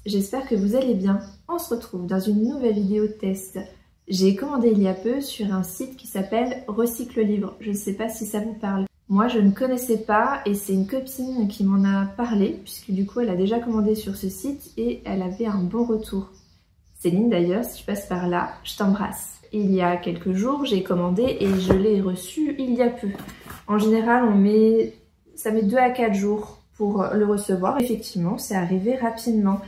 j'espère que vous allez bien. On se retrouve dans une nouvelle vidéo test. J'ai commandé il y a peu sur un site qui s'appelle Recycle Livre. Je ne sais pas si ça vous parle. Moi je ne connaissais pas et c'est une copine qui m'en a parlé puisque du coup elle a déjà commandé sur ce site et elle avait un bon retour. Céline d'ailleurs, si tu passes par là, je t'embrasse. Il y a quelques jours j'ai commandé et je l'ai reçu il y a peu. En général ça met 2 à 4 jours pour le recevoir. Effectivement, c'est arrivé rapidement.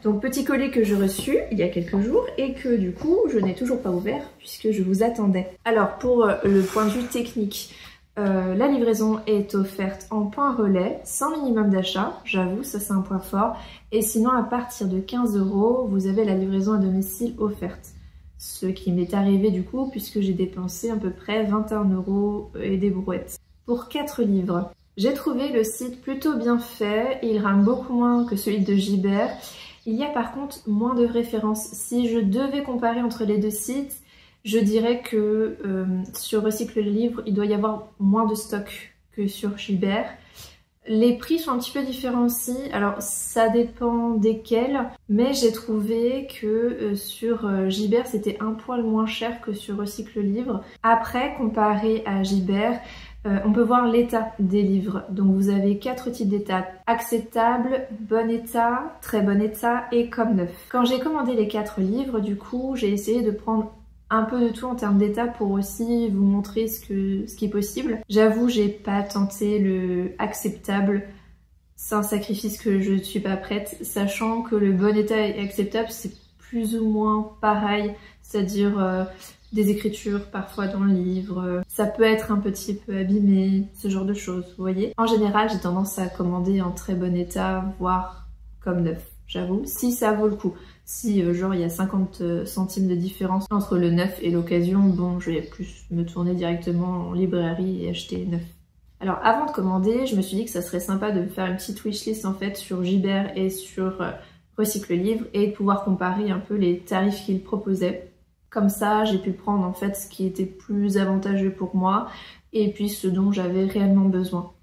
Donc petit colis que j'ai reçu il y a quelques jours et que du coup je n'ai toujours pas ouvert puisque je vous attendais. Alors pour le point de vue technique, la livraison est offerte en point relais, sans minimum d'achat, j'avoue ça c'est un point fort. Et sinon à partir de 15 €, vous avez la livraison à domicile offerte. Ce qui m'est arrivé du coup puisque j'ai dépensé à peu près 21 € et des brouettes. Pour 4 livres. J'ai trouvé le site plutôt bien fait, il rame beaucoup moins que celui de Gibert. Il y a par contre moins de références. Si je devais comparer entre les deux sites, je dirais que sur Recycle Livre, il doit y avoir moins de stock que sur Gibert. Les prix sont un petit peu différents aussi, alors ça dépend desquels, mais j'ai trouvé que sur Gibert c'était un poil moins cher que sur Recycle Livre. Après, comparé à Gibert, on peut voir l'état des livres. Donc vous avez 4 types d'état: acceptable, bon état, très bon état et comme neuf. Quand j'ai commandé les 4 livres, du coup, j'ai essayé de prendre un peu de tout en termes d'état pour aussi vous montrer ce qui est possible. J'avoue, j'ai pas tenté le acceptable. C'est un sacrifice que je ne suis pas prête, sachant que le bon état et acceptable, c'est plus ou moins pareil, c'est-à-dire des écritures parfois dans le livre, ça peut être un petit peu abîmé, ce genre de choses, vous voyez. En général, j'ai tendance à commander en très bon état, voire comme neuf, j'avoue, si ça vaut le coup. Si genre il y a 50 centimes de différence entre le neuf et l'occasion, bon, je vais plus me tourner directement en librairie et acheter neuf. Alors avant de commander, je me suis dit que ça serait sympa de faire une petite wishlist en fait sur Gibert et sur Recycle Livre et de pouvoir comparer un peu les tarifs qu'ils proposaient. Comme ça, j'ai pu prendre en fait ce qui était plus avantageux pour moi et puis ce dont j'avais réellement besoin.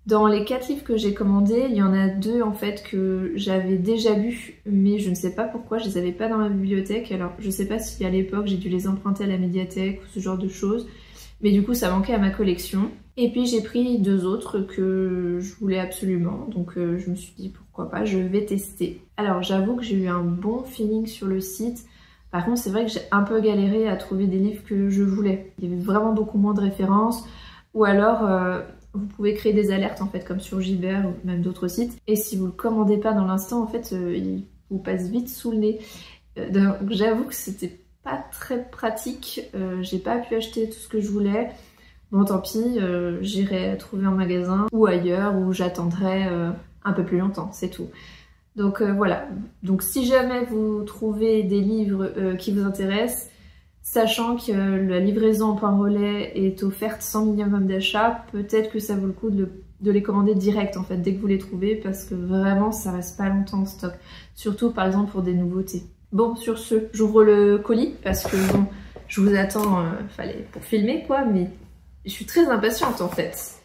Dans les 4 livres que j'ai commandés, il y en a 2 en fait que j'avais déjà lus, mais je ne sais pas pourquoi, je les avais pas dans ma bibliothèque. Alors je sais pas si à l'époque j'ai dû les emprunter à la médiathèque ou ce genre de choses, mais du coup ça manquait à ma collection. Et puis j'ai pris 2 autres que je voulais absolument, donc je me suis dit pourquoi pas, je vais tester. Alors j'avoue que j'ai eu un bon feeling sur le site. Par contre, c'est vrai que j'ai un peu galéré à trouver des livres que je voulais. Il y avait vraiment beaucoup moins de références. Ou alors, vous pouvez créer des alertes, en fait, comme sur Gibert ou même d'autres sites. Et si vous le commandez pas dans l'instant, en fait, il vous passe vite sous le nez. Donc, j'avoue que c'était pas très pratique. J'ai pas pu acheter tout ce que je voulais. Bon, tant pis, j'irai trouver en magasin ou ailleurs où j'attendrai un peu plus longtemps, c'est tout. Donc voilà, donc si jamais vous trouvez des livres qui vous intéressent, sachant que la livraison en point relais est offerte sans minimum d'achat, peut-être que ça vaut le coup de les commander direct en fait, dès que vous les trouvez, parce que vraiment ça reste pas longtemps en stock, surtout par exemple pour des nouveautés. Bon, sur ce, j'ouvre le colis, parce que bon, je vous attends, fallait pour filmer quoi, mais je suis très impatiente en fait.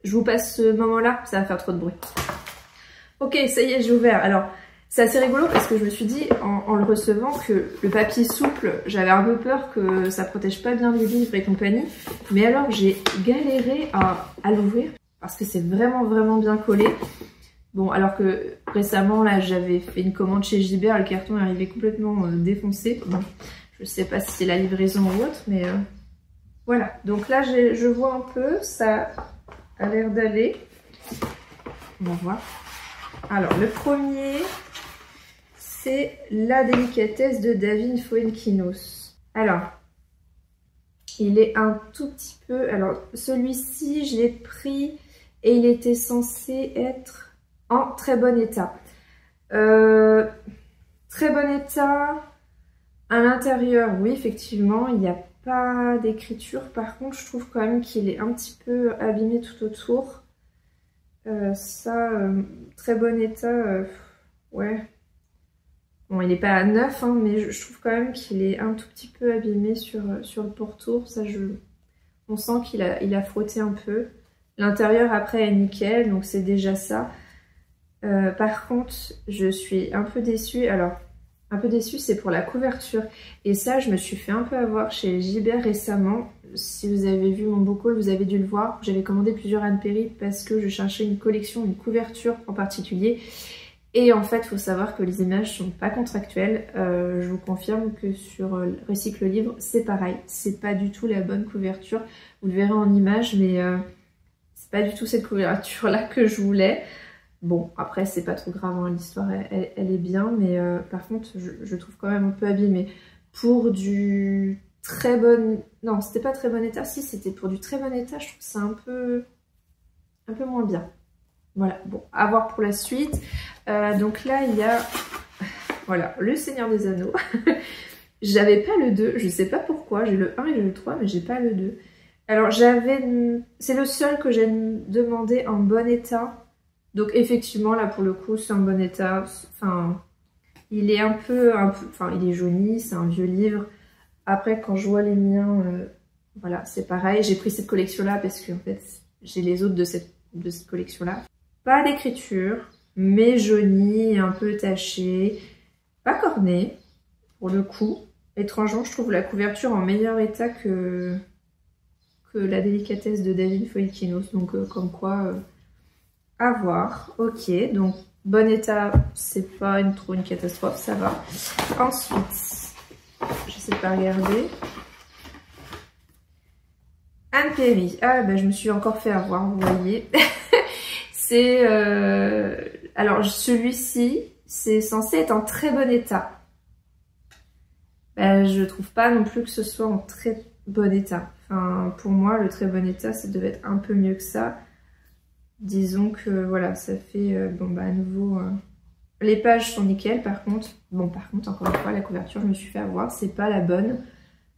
Je vous passe ce moment-là, ça va faire trop de bruit. Ok, ça y est, j'ai ouvert. Alors, c'est assez rigolo parce que je me suis dit, en le recevant, que le papier souple, j'avais un peu peur que ça protège pas bien les livres et compagnie. Mais alors, j'ai galéré à l'ouvrir parce que c'est vraiment bien collé. Bon, alors que récemment, là, j'avais fait une commande chez Gibert, le carton est arrivé complètement défoncé. Bon, je sais pas si c'est la livraison ou autre, mais voilà. Donc là, je vois un peu, ça a l'air d'aller. On va voir. Alors, le premier, c'est La délicatesse de David Fuenquinos. Alors, il est un tout petit peu... Alors, celui-ci, je l'ai pris et il était censé être en très bon état. Très bon état. À l'intérieur, oui, effectivement, il n'y a pas d'écriture. Par contre, je trouve quand même qu'il est un petit peu abîmé tout autour. Très bon état, ouais. Bon, il n'est pas à neuf, hein, mais je trouve quand même qu'il est un tout petit peu abîmé sur le pourtour. Ça, on sent qu'il a frotté un peu. L'intérieur, après, est nickel, donc c'est déjà ça. Par contre, je suis un peu déçue. Alors, un peu déçue, c'est pour la couverture. Et ça, je me suis fait un peu avoir chez Gibert récemment. Si vous avez vu mon book haul, vous avez dû le voir. J'avais commandé plusieurs Anne Perry parce que je cherchais une collection, une couverture en particulier. Et en fait, il faut savoir que les images sont pas contractuelles. Je vous confirme que sur Recycle Livre, c'est pareil. C'est pas du tout la bonne couverture. Vous le verrez en image, mais c'est pas du tout cette couverture-là que je voulais. Bon, après, c'est pas trop grave, hein, l'histoire, elle est bien, mais par contre, je trouve quand même un peu abîmée. Pour du très bon... Non, c'était pas très bon état. Si, c'était pour du très bon état, je trouve ça un peu moins bien. Voilà, bon, à voir pour la suite. Donc là, il y a... Voilà, Le Seigneur des Anneaux. J'avais pas le 2, je sais pas pourquoi. J'ai le 1 et j'ai le 3, mais j'ai pas le 2. Alors, c'est le seul que j'ai demandé en bon état. Donc effectivement, là pour le coup, c'est en bon état. Enfin, il est un peu, enfin, il est jauni, c'est un vieux livre. Après, quand je vois les miens, voilà, c'est pareil. J'ai pris cette collection-là parce que en fait, j'ai les autres de cette collection-là. Pas d'écriture, mais jauni, un peu taché, pas corné pour le coup. Étrangement, je trouve la couverture en meilleur état que La délicatesse de David Foikinos. Donc comme quoi. À voir, ok, donc bon état, c'est pas trop une catastrophe, ça va. Ensuite, j'essaie de pas regarder. Anne Perry, ah ben je me suis encore fait avoir, vous voyez. C'est, alors celui-ci, c'est censé être en très bon état. Ben, je trouve pas non plus que ce soit en très bon état. Enfin, pour moi, le très bon état, ça devait être un peu mieux que ça. Disons que voilà, ça fait, bon bah à nouveau, les pages sont nickel par contre. Bon par contre, encore une fois, la couverture, je me suis fait avoir, c'est pas la bonne.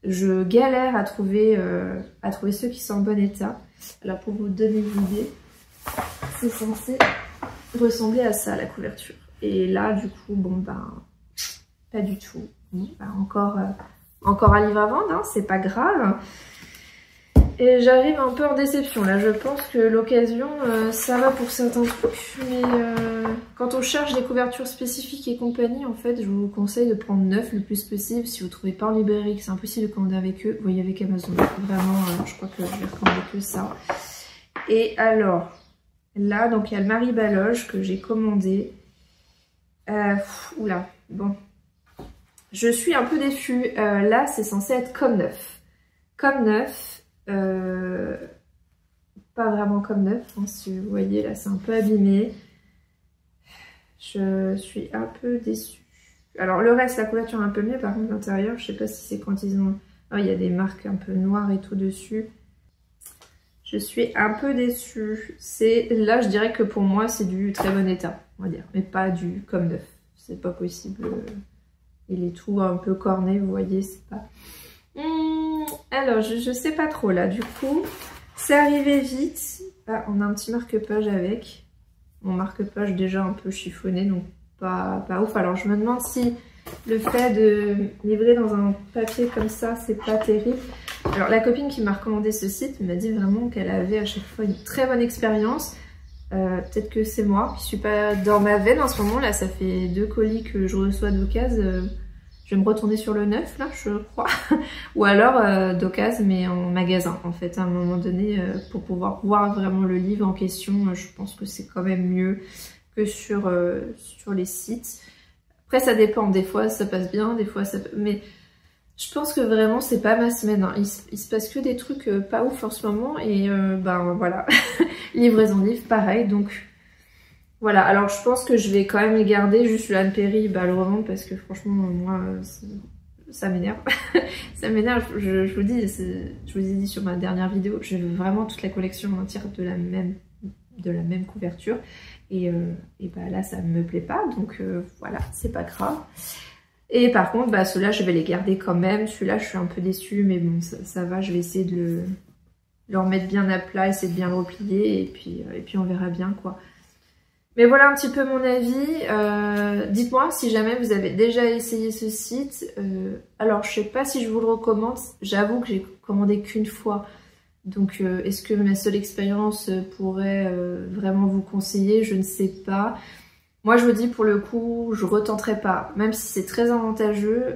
Je galère à trouver ceux qui sont en bon état. Alors pour vous donner une idée, c'est censé ressembler à ça la couverture. Et là du coup, bon bah, pas du tout. Bon, bah, encore un livre à vendre, hein, c'est pas grave. Et j'arrive un peu en déception là, je pense que l'occasion ça va pour certains trucs, mais quand on cherche des couvertures spécifiques et compagnie, en fait je vous conseille de prendre neuf le plus possible. Si vous ne trouvez pas en librairie, que c'est impossible de commander avec eux, vous voyez avec Amazon, vraiment je crois que je vais recommander que ça. Et alors, là donc il y a le Marie Baloge que j'ai commandé, oula, bon, je suis un peu déçue, là c'est censé être comme neuf, pas vraiment comme neuf, hein, si vous voyez là c'est un peu abîmé. Je suis un peu déçue. Alors le reste, la couverture est un peu mieux, par contre l'intérieur, je sais pas si c'est quand ils ont... Oh, il y a des marques un peu noires et tout dessus. Je suis un peu déçue. Là je dirais que pour moi c'est du très bon état, on va dire, mais pas du comme neuf. C'est pas possible. Il est tout un peu corné, vous voyez, c'est pas... Alors, je sais pas trop là, du coup, c'est arrivé vite. Ah, on a un petit marque-page avec. Mon marque-page déjà un peu chiffonné, donc pas ouf. Alors, je me demande si le fait de livrer dans un papier comme ça, c'est pas terrible. Alors, la copine qui m'a recommandé ce site m'a dit vraiment qu'elle avait à chaque fois une très bonne expérience. Peut-être que c'est moi qui suis pas dans ma veine en ce moment. Là, ça fait 2 colis que je reçois d'occasion. Je vais me retourner sur le neuf là, je crois. Ou alors d'occasion, mais en magasin en fait. À un moment donné, pour pouvoir voir vraiment le livre en question, je pense que c'est quand même mieux que sur les sites. Après ça dépend, des fois ça passe bien, des fois ça peut... Mais je pense que vraiment c'est pas ma semaine. Hein. Il se passe que des trucs pas ouf en ce moment. Et ben voilà, livraison de livres, pareil. Donc voilà, alors je pense que je vais quand même les garder, juste le Anne Perry, bah, le revendre parce que franchement, moi, ça m'énerve. Ça m'énerve, je vous dis, je vous ai dit sur ma dernière vidéo, je veux vraiment toute la collection entière de la même couverture. Et bah là, ça me plaît pas, donc voilà, c'est pas grave. Et par contre, bah, ceux-là, je vais les garder quand même. Celui-là, je suis un peu déçue, mais bon, ça va, je vais essayer de le remettre bien à plat, essayer de bien le replier, et puis on verra bien, quoi. Mais voilà un petit peu mon avis. Dites-moi si jamais vous avez déjà essayé ce site. Alors je sais pas si je vous le recommande. J'avoue que j'ai commandé qu'une fois. Donc est-ce que ma seule expérience pourrait vraiment vous conseiller? Je ne sais pas. Moi je vous dis pour le coup, je retenterai pas. Même si c'est très avantageux,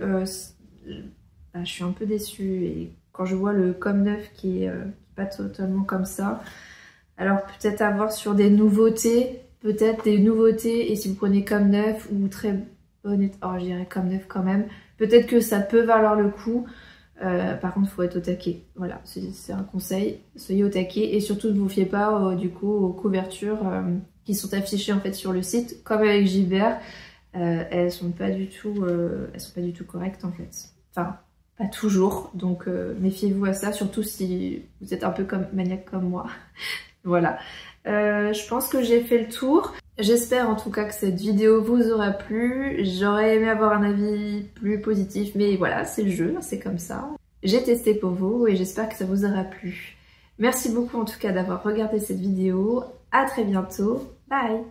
je suis un peu déçue. Et quand je vois le com 9 qui est pas totalement comme ça, alors peut-être avoir sur des nouveautés, et si vous prenez com 9 ou très bonne, oh je dirais com 9 quand même, peut-être que ça peut valoir le coup. Par contre, il faut être au taquet. Voilà, c'est un conseil. Soyez au taquet et surtout ne vous fiez pas du coup aux couvertures qui sont affichées en fait sur le site, comme avec Gibert. Elles sont pas du tout correctes en fait. Enfin, pas toujours. Donc méfiez-vous à ça, surtout si vous êtes un peu maniaque comme moi. Voilà. Je pense que j'ai fait le tour. J'espère en tout cas que cette vidéo vous aura plu. J'aurais aimé avoir un avis plus positif, mais voilà, c'est le jeu, c'est comme ça. J'ai testé pour vous et j'espère que ça vous aura plu. Merci beaucoup en tout cas d'avoir regardé cette vidéo. À très bientôt. Bye!